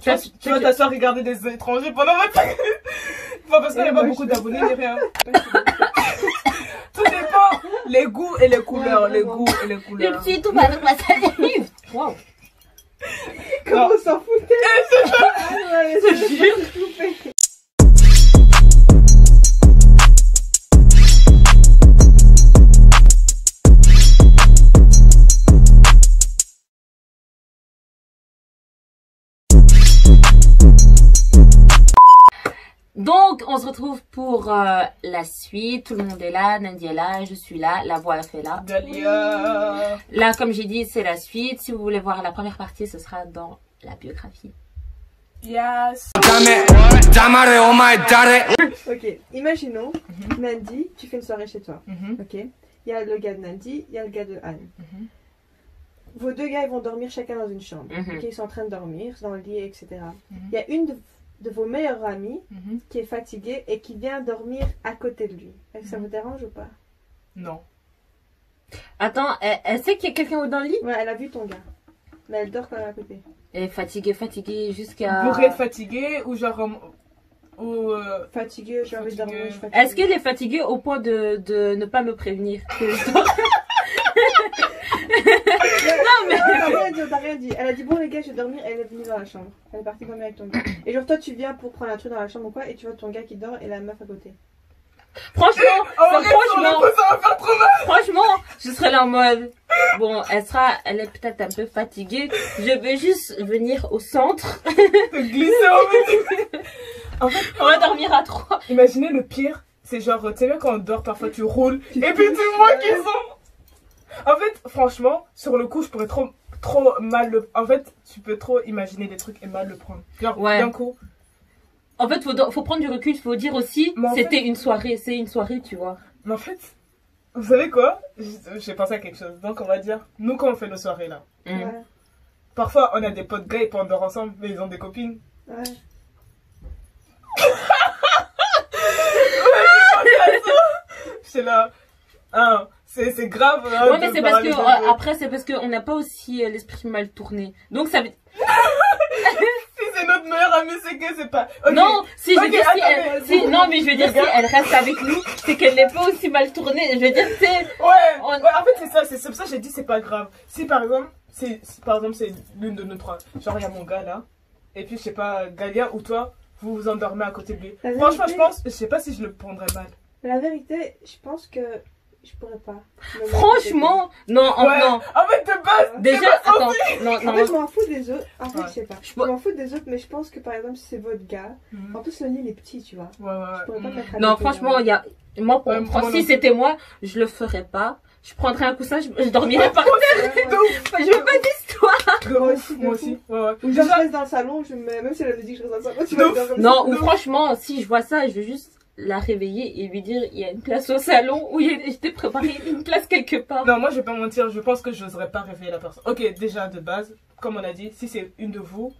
Tu vas t'asseoir regarder des étrangers pendant 25 minutes. Enfin, parce qu'il n'y a pas beaucoup d'abonnés ni rien. Tout dépend. Les goûts et les couleurs. Les goûts et les couleurs. Le petit tout avec ma salive. Waouh. Comment on s'en foutait? Je jure. Donc, on se retrouve pour la suite. Tout le monde est là, Nandi est là, je suis là, la voix est là. Galia. Là, comme j'ai dit, c'est la suite. Si vous voulez voir la première partie, ce sera dans la biographie. Yes. Ok, imaginons, Nandi, tu fais une soirée chez toi. Ok. Il y a le gars de Nandi, il y a le gars de Anne. Vos deux gars, ils vont dormir chacun dans une chambre. Ok, ils sont en train de dormir, dans le lit, etc. Il y a une de vos meilleurs amis qui est fatiguée et qui vient dormir à côté de lui. Est-ce que ça vous dérange ou pas? Non. Attends, elle sait qu'il y a quelqu'un dans le lit? Ouais, elle a vu ton gars. Mais elle dort quand même à côté. Elle est fatiguée jusqu'à... Bourrée, fatiguée ou genre... Fatiguée, j'ai envie de dormir, je suis fatiguée. Est-ce qu'elle est fatiguée au point de ne pas me prévenir que je dors? Non mais t'as rien dit. Elle a dit bon les gars je vais dormir, elle est venue dans la chambre. Elle est partie dormir avec ton gars. Et genre toi tu viens pour prendre un truc dans la chambre ou quoi et tu vois ton gars qui dort et la meuf à côté. Franchement, franchement, franchement, je serais là en mode bon, elle est peut-être un peu fatiguée. Je vais juste venir au centre. te glisser au milieu. En fait, On va dormir à 3. imaginez le pire, c'est genre, tu sais bien quand on dort parfois tu roules et puis tout le monde qui sont. En fait, franchement, sur le coup, je pourrais trop mal le... En fait, tu peux trop imaginer des trucs et mal le prendre. Genre, d'un coup. En fait, faut prendre du recul, faut dire aussi, c'était une soirée, c'est une soirée, tu vois. Mais en fait, vous savez quoi? J'ai pensé à quelque chose. Donc, on va dire, nous, quand on fait nos soirées, là, parfois, on a des potes gays et puis on dort ensemble, mais ils ont des copines. Ouais. C'est là... Hein, c'est grave. Hein, ouais, mais c'est parce que après c'est parce qu'on n'a pas aussi l'esprit mal tourné. Donc ça veut... si c'est notre meilleure amie, c'est que c'est pas. Okay. Non, si je veux dire non, mais je veux dire si elle reste avec nous, c'est qu'elle n'est pas aussi mal tournée. Je veux dire c'est. Ouais, en fait c'est ça, c'est pour ça que j'ai dit c'est pas grave. Si par exemple c'est l'une de nous trois, genre il y a mon gars là, et puis je sais pas Galia ou toi, vous vous endormez à côté de lui. Franchement, je sais pas si je le prendrais mal. La vérité, je pense que je pourrais pas. Franchement, non, non. En fait, de base, déjà, attends, non. En fait, je m'en fous des autres. En fait, je sais pas. Je m'en fous des autres, mais je pense que par exemple, si c'est votre gars, en plus le lit il est petit, tu vois. Je pourrais pas me mettre à non, franchement, il y a. Moi, si c'était moi, je le ferais pas. Je prendrais un coussin, je dormirais par terre. Je veux pas d'histoire. Moi aussi. Ouais. Ou genre, je reste dans le salon, même si elle me dit que je reste dans le salon, tu vas dormir. Non, ou franchement, si je vois ça, je veux juste la réveiller et lui dire il y a une place au salon où je t'ai préparé une place quelque part. Non, moi je vais pas mentir, je pense que j'oserais pas réveiller la personne. Ok, déjà de base, comme on a dit, si c'est une de vous,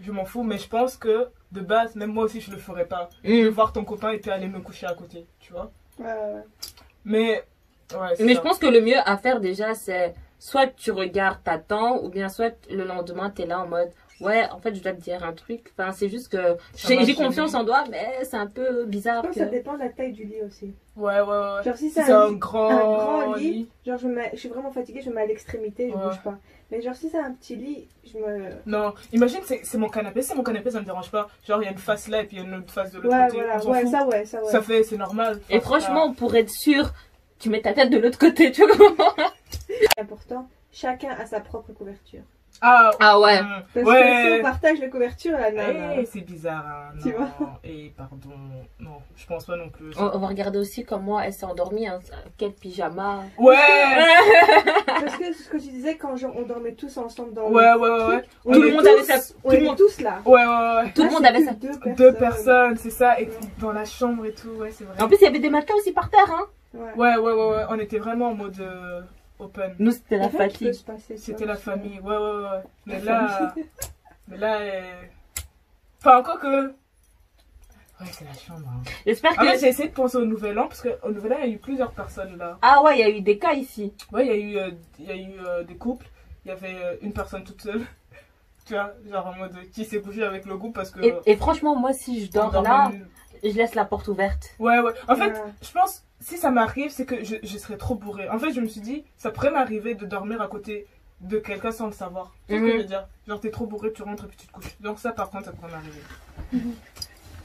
je m'en fous, mais je pense que de base, même moi aussi je le ferais pas. Je veux voir ton copain et puis aller me coucher à côté, tu vois. Ouais. Mais je pense que le mieux à faire déjà c'est soit tu regardes, t'attends, ou bien soit le lendemain t'es là en mode ouais, en fait, je dois te dire un truc. Enfin, c'est juste que j'ai confiance en toi, mais c'est un peu bizarre. Je pense que ça dépend de la taille du lit aussi. Ouais. Genre, si c'est un grand lit, genre, je suis vraiment fatiguée, je me mets à l'extrémité, je bouge pas. Mais genre, si c'est un petit lit, je me... Non, imagine, c'est mon canapé. C'est mon canapé, ça me dérange pas. Genre, il y a une face là et puis il y a une autre face de l'autre côté. Voilà. Ça fait, c'est normal. Et franchement, pour être sûr, tu mets ta tête de l'autre côté, tu vois. C'est important, chacun a sa propre couverture. Ah ouais. Parce que si on partage la couverture, c'est bizarre. Hein, tu vois. Et pardon, non, je pense pas non plus. On va regarder aussi comment elle s'est endormie, hein, quel pyjama. Ouais. Parce que ce que tu disais quand on dormait tous ensemble dans ouais. Tout le monde avait sa. On était tous là. Ouais. Tout le monde avait sa. Deux personnes, c'est ça, et dans la chambre et tout, ouais, c'est vrai. En plus, il y avait des matelas aussi par terre, hein. Ouais. On était vraiment en mode. Open. Nous c'était la fatigue. C'était la famille, ouais. Mais là, enfin encore que. Ouais, c'est la chambre. Hein. J'espère que. J'ai essayé de penser au Nouvel An parce qu'au Nouvel An il y a eu plusieurs personnes là. Ah ouais, il y a eu des cas ici. Ouais, il y a eu des couples. Il y avait une personne toute seule. Tu vois, genre en mode qui s'est couché avec le groupe parce que. Et franchement, moi, si je dors là, je laisse la porte ouverte. Ouais. En fait, je pense, si ça m'arrive, c'est que je serais trop bourrée. En fait, je me suis dit, ça pourrait m'arriver de dormir à côté de quelqu'un sans le savoir. C'est ce que je veux dire. Genre, t'es trop bourré, tu rentres et puis tu te couches. Donc, ça, par contre, ça pourrait m'arriver.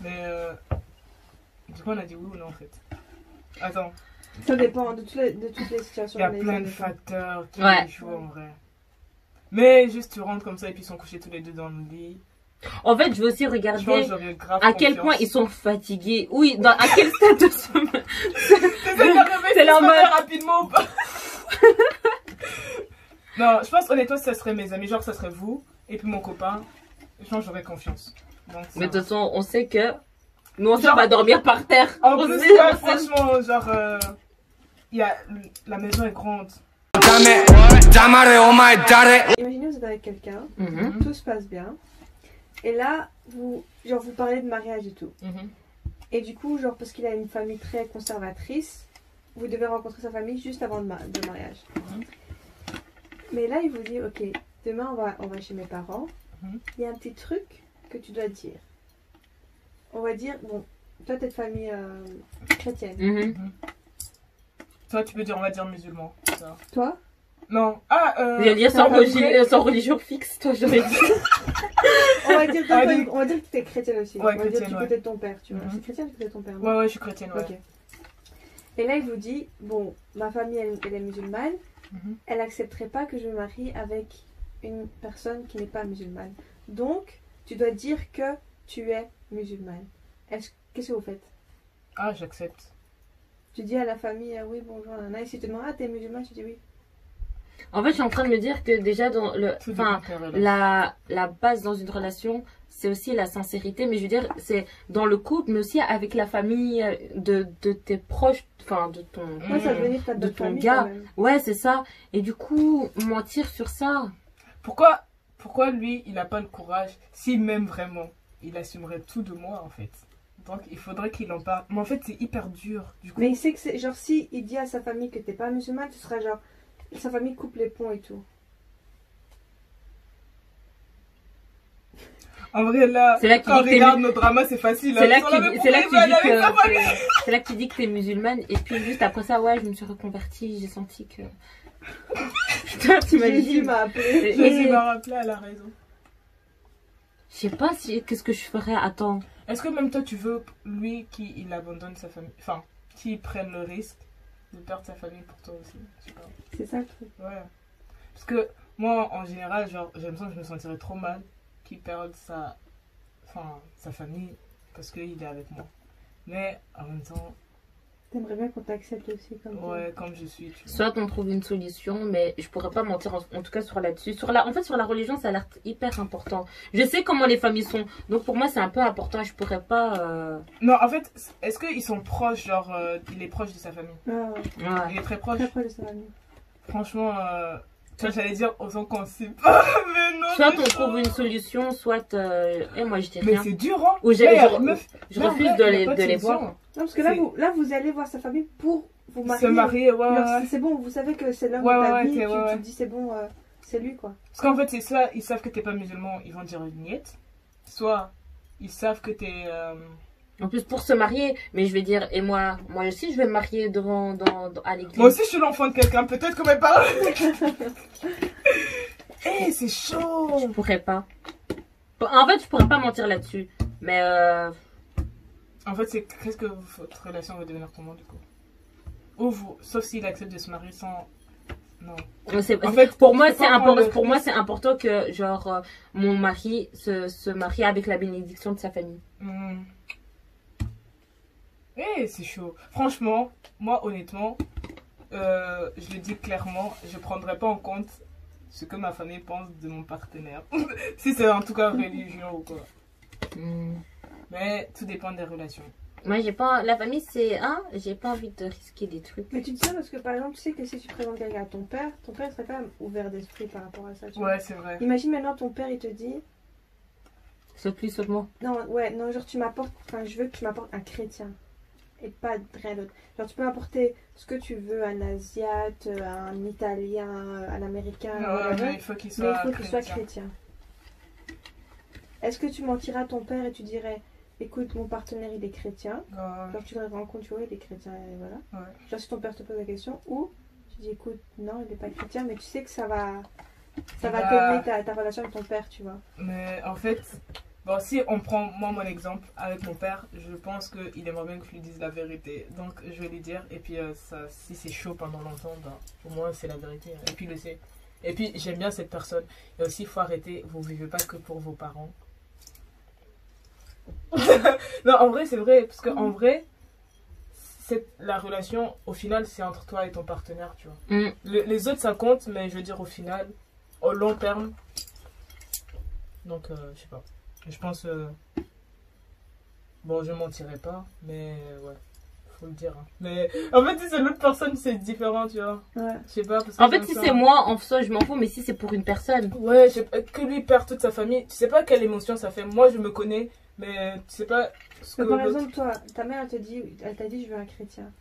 Mais, du coup, on a dit oui ou non, en fait. Attends. Ça dépend de toutes les situations. Il y a plein de facteurs qui jouent en vrai. Mais juste, tu rentres comme ça et puis ils sont couchés tous les deux dans le lit. En fait, je veux aussi regarder à quel point ils sont fatigués. Oui, à quel stade de sommeil. C'est la mode rapidement ou pas. Non, je pense honnêtement, ça serait mes amis. Genre, ça serait vous et puis mon copain. Genre, j'aurais confiance. Donc, mais de toute façon, on sait que nous, on va dormir par terre. En plus, franchement, genre, la maison est grande. Imaginez vous êtes avec quelqu'un, tout se passe bien, et là vous parlez de mariage et tout. Et du coup, genre parce qu'il a une famille très conservatrice, vous devez rencontrer sa famille juste avant le mariage. Mais là il vous dit ok, demain on va chez mes parents, il y a un petit truc que tu dois dire. On va dire, bon, toi t'es de famille chrétienne. Toi tu peux dire, on va dire musulman. Ça. Toi? Non. Il va dire sans religion fixe, toi j'aurais dit. on va dire que tu es chrétienne aussi. Ouais, on va dire du côté de ton père, tu vois. C'est chrétien du côté de ton père. Ouais, je suis chrétienne, ouais. Okay. Et là, il vous dit, bon, ma famille, elle est musulmane. Elle accepterait pas que je me marie avec une personne qui n'est pas musulmane. Donc, tu dois dire que tu es musulmane. Qu'est-ce que vous faites? Ah, j'accepte. Tu dis à la famille, oui, bonjour, nana. Et si tu te demandes, ah, t'es musulmane, tu dis oui. En fait, je suis en train de me dire que déjà, dans la base dans une relation, c'est aussi la sincérité. Mais je veux dire, c'est dans le couple, mais aussi avec la famille de tes proches, enfin, de ton, de ton gars. Ouais, c'est ça. Et du coup, mentir sur ça. Pourquoi lui, il n'a pas le courage, s'il m'aime vraiment, il assumerait tout de moi, en fait. Donc, il faudrait qu'il en parle. Mais en fait, c'est hyper dur, du coup. Mais il sait que c'est, genre, si il dit à sa famille que t'es pas musulmane, tu seras genre... Sa famille coupe les ponts et tout. En vrai, là, quand on regarde nos dramas, c'est facile. C'est là que tu dis que t'es musulmane. Et puis juste après ça, ouais, je me suis reconvertie. J'ai senti que... Putain, Jésus m'a appelé. Jésus m'a rappelé, elle a raison. Je sais pas qu'est-ce que je ferais. Attends. Est-ce que même toi, tu veux, lui, qu'il abandonne sa famille, enfin, qu'il prenne le risque de perdre sa famille pour toi aussi? C'est ça le truc. Ouais. Parce que moi, en général, genre, j'ai l'impression que je me sentirais trop mal qu'il perde sa famille parce qu'il est avec moi. Mais en même temps... T'aimerais bien qu'on t'accepte aussi comme ouais, comme je suis. Tu vois. Soit on trouve une solution, mais je pourrais pas mentir en tout cas sur là-dessus. En fait, sur la religion, ça a l'air hyper important. Je sais comment les familles sont, donc pour moi, c'est un peu important. Je pourrais pas... Non, en fait, est-ce qu'ils sont proches, genre, il est proche de sa famille? Ouais. Il est très proche. Très proche de sa famille. Franchement, tu vois, j'allais dire autant qu'on sait pas, mais non. Soit on trouve une solution, soit... moi, je dis rien. Mais c'est dur, hein. Ou je refuse de les voir. Non, parce que là, vous allez voir sa famille pour vous marier. Se marier, ouais. C'est bon, vous savez que c'est l'homme de ta vie, tu te dis c'est bon, c'est lui, quoi. Parce qu'en fait, c'est ça, ils savent que t'es pas musulman, ils vont dire une niette. Soit, ils savent que t'es... En plus, pour se marier, mais je vais dire, et moi aussi, je vais me marier à l'église. Moi aussi, je suis l'enfant de quelqu'un, peut-être que mes parents... Eh, c'est chaud. Je pourrais pas. En fait, je pourrais pas mentir là-dessus, mais... En fait, c'est qu'est-ce que votre relation va devenir comment, du coup? Ou vous, sauf s'il accepte de se marier sans... Non. En fait, pour moi, c'est important que, genre, mon mari se marie avec la bénédiction de sa famille. Eh, c'est chaud. Franchement, moi, honnêtement, je le dis clairement, je prendrai pas en compte ce que ma famille pense de mon partenaire. Si c'est en tout cas religion ou quoi. Mais tout dépend des relations. Moi, j'ai pas... La famille, c'est... j'ai pas envie de risquer des trucs. Mais tu dis ça parce que, par exemple, tu sais que si tu présentes quelqu'un à ton père serait quand même ouvert d'esprit par rapport à ça. Ouais, c'est vrai. Imagine maintenant ton père, il te dit... Saute plus, saute moi. Non, genre tu m'apportes... Enfin, je veux que tu m'apportes un chrétien. Et pas rien d'autre. Genre, tu peux m'apporter ce que tu veux, un asiate, un italien, un américain... mais il faut qu'il soit chrétien. Est-ce que tu mentiras à ton père et tu dirais, écoute, mon partenaire il est chrétien, genre tu le rencontres, tu vois, il est chrétien, et voilà. Ouais. Genre si ton père te pose la question, ou tu dis, écoute, non, il n'est pas chrétien, mais tu sais que ça va calmer ta relation avec ton père, tu vois. Mais en fait, bon, si on prend moi mon exemple avec mon père, je pense qu'il aimerait bien que je lui dise la vérité. Donc je vais lui dire, et puis ça, si c'est chaud pendant longtemps, ben, au moins c'est la vérité. Et puis il le sait. Et puis j'aime bien cette personne. Et aussi, il faut arrêter, vous vivez pas que pour vos parents. Non, en vrai, c'est vrai. Parce qu'en vrai, la relation, au final, c'est entre toi et ton partenaire, tu vois. Les autres, ça compte, mais je veux dire, au final, au long terme. Donc, je sais pas. Je pense. Bon, je mentirai pas, mais ouais. Faut le dire. Hein. Mais en fait, si c'est l'autre personne, c'est différent, tu vois. Ouais. Je sais pas. Parce que en fait, si c'est moi, en soi, je m'en fous, mais si c'est pour une personne. Ouais, que lui perd toute sa famille, tu sais pas quelle émotion ça fait. Moi, je me connais, mais tu sais pas ce que. Par exemple, toi, ta mère, elle t'a dit, je veux un chrétien.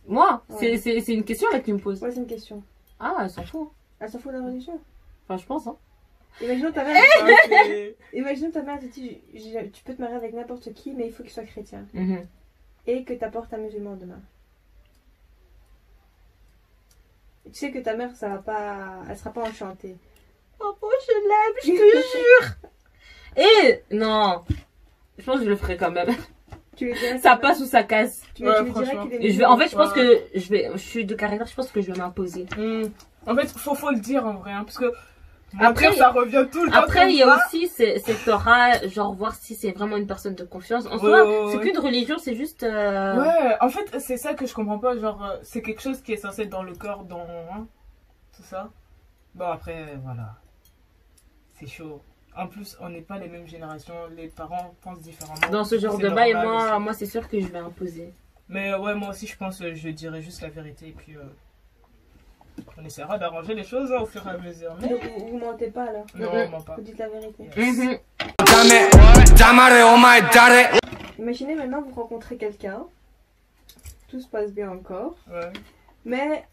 Moi Ouais. C'est une question là que tu me poses. Ouais, c'est une question. Ah, elle s'en fout. Elle s'en fout de la religion. Enfin, je pense, hein. Imaginons ta mère, Ok. imaginons ta mère te dit, tu peux te marier avec n'importe qui, mais il faut qu'il soit chrétien. Mhm. Et que t'apportes un musulman demain. Et tu sais que ta mère, elle sera pas enchantée. Oh, je l'aime, je te jure. Et non, je pense que je le ferai quand même. Tu lui dirais Ça passe ou ça casse. Tu Ouais, lui dirais franchement. qu'il est Et musulman. en fait, je pense que je suis de caractère, je pense que je vais m'imposer. En fait, faut le dire en vrai, hein, parce que Après, ça revient tout le temps. Après, comme il y a ça. aussi cette aura, genre voir si c'est vraiment une personne de confiance. En Ouais, soi, ouais, c'est ouais. qu'une religion, c'est juste. Ouais, en fait, c'est ça que je comprends pas. Genre, c'est quelque chose qui est censé être dans le corps, dans. Hein, tout ça. Bon, après, voilà. C'est chaud. En plus, on n'est pas les mêmes générations. Les parents pensent différemment. Dans ce genre C'est de bail, normal aussi. moi c'est sûr que je vais imposer. Mais ouais, moi aussi, je pense je dirais juste la vérité. Et puis, on essaiera d'arranger les choses hein, au fur et à mesure. Mais Donc vous mentez pas alors. non, on ment pas. Vous dites la vérité. Mhm. Imaginez maintenant vous rencontrez quelqu'un. Tout se passe bien encore. Ouais. Mais,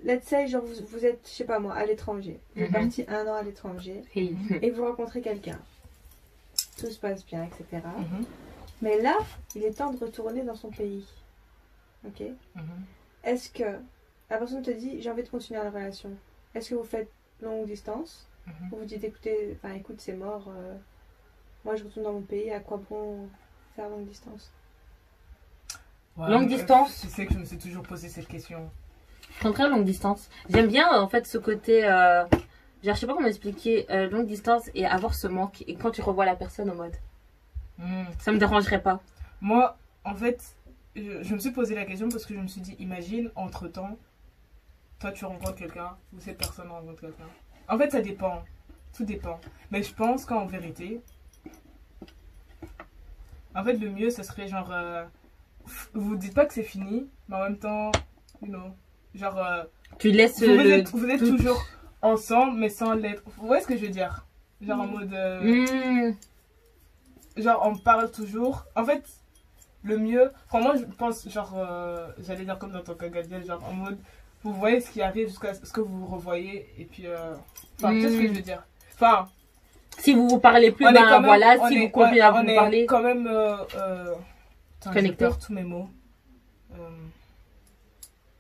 let's say, genre vous êtes, je sais pas moi, à l'étranger. Vous êtes parti 1 an à l'étranger. Hey. Et vous rencontrez quelqu'un. Tout se passe bien, etc. Mhm. Mais là, il est temps de retourner dans son pays. Ok. Mhm. Est-ce que la personne te dit j'ai envie de continuer la relation? Est-ce que vous faites longue distance? Mhm. Ou vous dites écoute c'est mort, moi je retourne dans mon pays, à quoi bon faire longue distance? Ouais, Longue distance. Tu sais que je me suis toujours posé cette question. Contraire, longue distance. J'aime bien en fait ce côté. Je sais pas comment expliquer. Longue distance et avoir ce manque. Et quand tu revois la personne en mode. Ça me dérangerait pas. Moi, en fait, je me suis posé la question parce que je me suis dit, imagine, entre-temps, toi tu rencontres quelqu'un ou cette personne rencontre quelqu'un. En fait, ça dépend. Tout dépend. Mais je pense qu'en vérité, en fait, le mieux, ce serait genre... vous dites pas que c'est fini, mais en même temps, you know, genre... Tu laisses vous êtes toujours ensemble, mais sans l'être. Vous voyez ce que je veux dire? Genre en mode... Genre, on parle toujours. En fait, le mieux... Enfin, moi, je pense, genre... j'allais dire comme dans ton cas, Gabriel, genre en mode... Vous voyez ce qui arrive jusqu'à ce que vous vous revoyez. Et puis... Enfin, tu sais ce que je veux dire? Enfin... Si vous vous parlez plus, ben voilà. Si vous continuez à vous parler... On est quand même... Connecté. Je perds tous mes mots.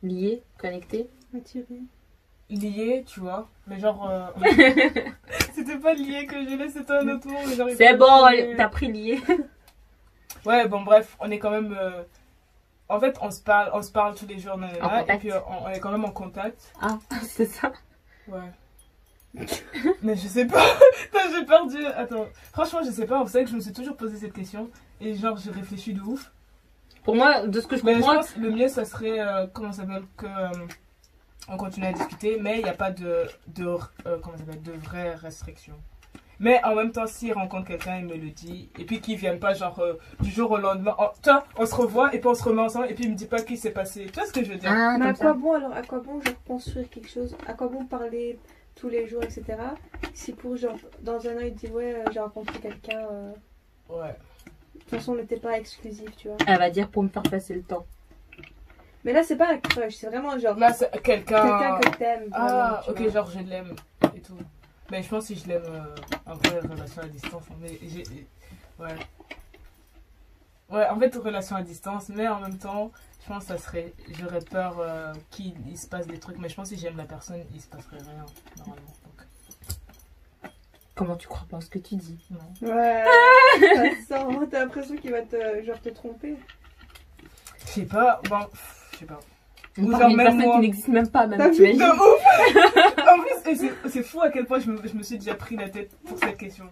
Lié, connecté. Attiré. Lié, tu vois. Mais genre... c'était pas lié que j'ai laissé, c'était un autre mot. mais j'arrive C'est pas à bon, le t'as pris lié. Ouais, bon, bref, on est quand même... En fait, on se parle tous les jours, et puis on est quand même en contact. Ah, c'est ça. Ouais. Mais je sais pas. J'ai perdu. Attends. Franchement, je sais pas. Vous savez que je me suis toujours posé cette question. Et genre, j'ai réfléchi de ouf. Pour moi, de ce que je Mais comprends... je pense que le mieux, ça serait... comment ça s'appelle que... on continue à discuter. Mais il n'y a pas comment ça s'appelle, de vraies restrictions. Mais en même temps, s'il rencontre quelqu'un, il me le dit. Et puis qu'il ne vienne pas genre du jour au lendemain. Toi, on se revoit et puis on se remet ensemble. Et puis il me dit pas qu'il s'est passé. Tu vois ce que je veux dire? Ah, Mais à comme quoi ça. bon alors, à quoi bon genre construire quelque chose? À quoi bon parler tous les jours, etc. Si pour genre dans un an il te dit ouais j'ai rencontré quelqu'un. Ouais. De toute façon on n'était pas exclusif, tu vois. Elle va dire pour me faire passer le temps. Mais là c'est pas un crush, c'est vraiment genre Là, c'est quelqu'un que t'aimes. Ah, vraiment, tu ok, vois. genre je l'aime et tout. Mais je pense que si je l'aime en vrai, relation à distance. Mais ouais. Ouais, en fait, relation à distance, mais en même temps, je pense que ça serait. J'aurais peur qu'il se passe des trucs, mais je pense que si j'aime la personne, il se passerait rien, normalement. Donc. Comment tu crois pas à ce que tu dis? Non. Ouais, ça sent. T'as l'impression qu'il va te tromper. Je sais pas, bon, je sais pas. Ou genre une personne qui n'existe même pas, même, tu imagines? En plus, c'est fou à quel point je me suis déjà pris la tête pour cette question.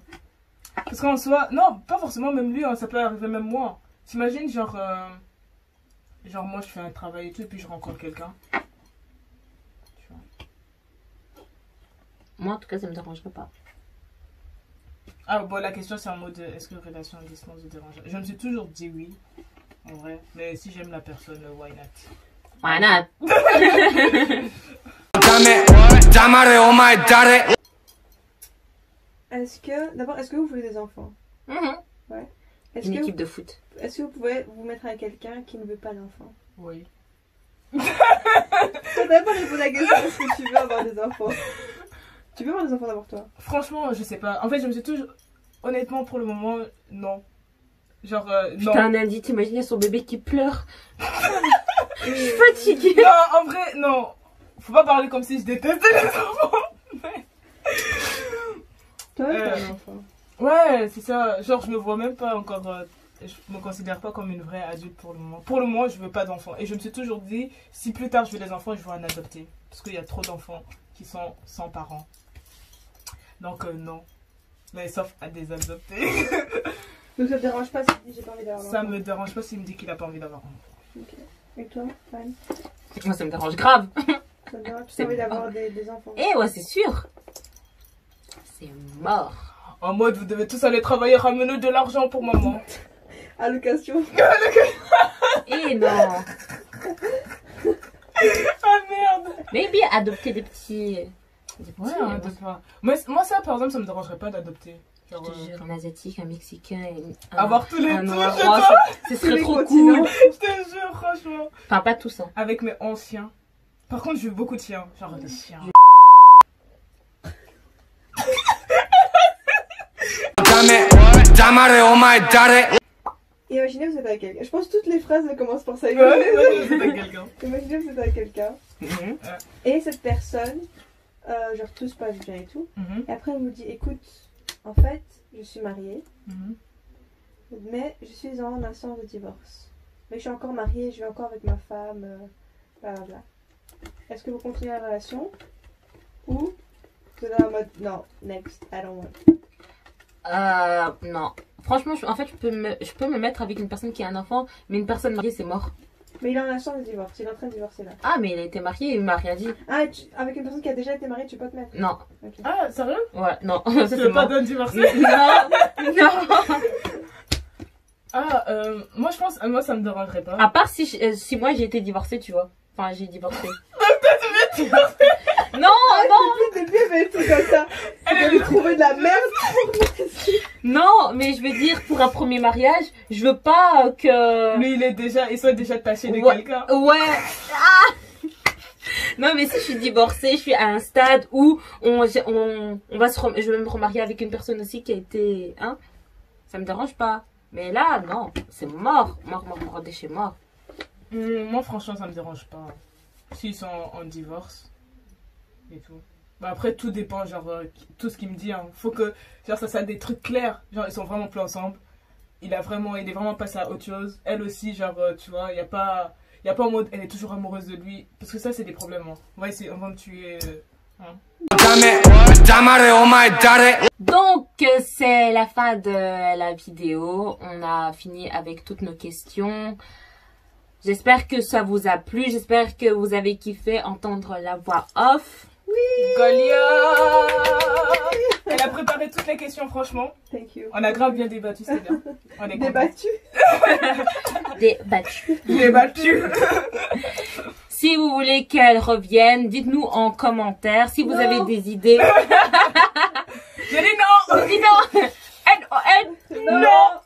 Parce qu'en soi, non, pas forcément même lui, hein, ça peut arriver même moi. T'imagines, genre moi je fais un travail et tout, et puis je rencontre quelqu'un. Tu vois. Moi, en tout cas, ça me dérangerait pas. Ah bon, la question c'est en mode, est-ce que relation à distance vous dérange? Je me suis toujours dit oui, en vrai. Mais si j'aime la personne, why not? Why not? Est-ce que vous voulez des enfants? Ouais. Une équipe de foot. Est-ce que vous pouvez vous mettre avec quelqu'un qui ne veut pas d'enfants? Oui. Tu n'as pas répondu à la question, est-ce que tu veux avoir des enfants? Tu veux avoir des enfants d'abord, toi? Franchement, je sais pas. En fait, je me suis toujours... Honnêtement, pour le moment, non. Genre, non. Putain, Nandi, t'imagines son bébé qui pleure. Je suis fatiguée. Non, en vrai, non. Faut pas parler comme si je détestais les enfants. Toi, t'as un enfant. Ouais, c'est ça. Genre, je me vois même pas encore... je me considère pas comme une vraie adulte pour le moment. Pour le moment, je veux pas d'enfants. Et je me suis toujours dit, si plus tard je veux des enfants, je veux en adopter. Parce qu'il y a trop d'enfants qui sont sans parents. Donc, non. Mais sauf à des adoptés. Donc ça te dérange pas si j'ai pas envie d'avoir un enfant? Ça me dérange pas s'il me dit qu'il a pas envie d'avoir un enfant. Ok. Et toi, Fan? Moi, ça me dérange grave. Ça te dérange? Tu as envie d'avoir des enfants? Eh ouais, c'est sûr. C'est mort. En mode, vous devez tous aller travailler, ramener de l'argent pour maman. Allocation. Eh non. Ah merde. Maybe adopter des petits... Ouais, moi ça par exemple ça me dérangerait pas d'adopter. Je te jure, un asiatique, un mexicain, avoir tous les un trucs, noir, ce serait trop cool. Je te jure, franchement. Enfin, pas tous, hein. Avec mes anciens. Par contre, je veux beaucoup de chiens. Genre des chiens. Imaginez vous êtes avec quelqu'un. Je pense que toutes les phrases elles commencent par ça. Imaginez vous êtes avec quelqu'un. Imaginez vous êtes avec quelqu'un. Et cette personne, genre tout se passe bien et tout. Et après elle vous dit, écoute, en fait, je suis mariée. Mais je suis en instance de divorce. Mais je suis encore mariée, je vis encore avec ma femme, blablabla. Est-ce que vous continuez la relation? Ou vous êtes en mode, non, next, I don't want. Non. Franchement, en fait, je peux me mettre avec une personne qui a un enfant, mais une personne mariée, c'est mort. Mais il est en instance de divorce, il est en train de divorcer là. Ah, mais il a été marié, il m'a rien dit. Ah, avec une personne qui a déjà été mariée, tu peux pas te mettre? Non. Okay. Ah, sérieux? Ouais, non. Ça, c'est pas de divorcer? Non, non. Ah, moi je pense, moi ça me dérangerait pas. À part si moi j'ai été divorcée, tu vois. Enfin, j'ai divorcé. Non, non. Depuis le début, elle va être tout comme ça. Elle va trouver de la merde. Non, mais je veux dire, pour un premier mariage, je veux pas que... Lui, il soit déjà taché de quelqu'un. Ouais. Ah. Non, mais si je suis divorcée, je suis à un stade où je vais me remarier avec une personne aussi qui a été... Hein, ça me dérange pas. Mais là, non, c'est mort. Mort, déchet mort. Moi, franchement, ça me dérange pas. S'ils sont en divorce et tout. Bah après, tout dépend, genre, tout ce qu'il me dit. Hein. Faut que, genre, ça soit des trucs clairs. Genre, ils sont vraiment plus ensemble. Il est vraiment passé à autre chose. Elle aussi, genre, tu vois, il n'y a pas en mode, elle est toujours amoureuse de lui. Parce que ça, c'est des problèmes. Hein. On va me tuer. Hein. Donc, c'est la fin de la vidéo. On a fini avec toutes nos questions. J'espère que ça vous a plu. J'espère que vous avez kiffé entendre la voix off. Oui. Golia. Elle a préparé toutes les questions, franchement. Thank you. On a grave bien débattu, c'est bien. On est débattu. Débattu. Si vous voulez qu'elle revienne, dites-nous en commentaire. Si vous avez des idées. J'ai dit non. J'ai dit non. Non.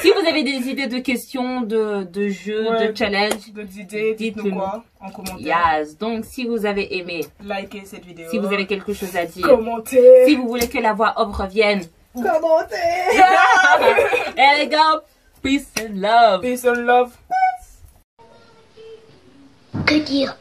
Si vous vous avez des idées de questions, de jeux, de challenges, d'idées, dites-nous quoi en commentaire. Yes. Donc, si vous avez aimé, likez cette vidéo. Si vous avez quelque chose à dire, commentez. Si vous voulez que la voix off revienne, commentez. Et les gars, peace and love. Peace and love. Que dire?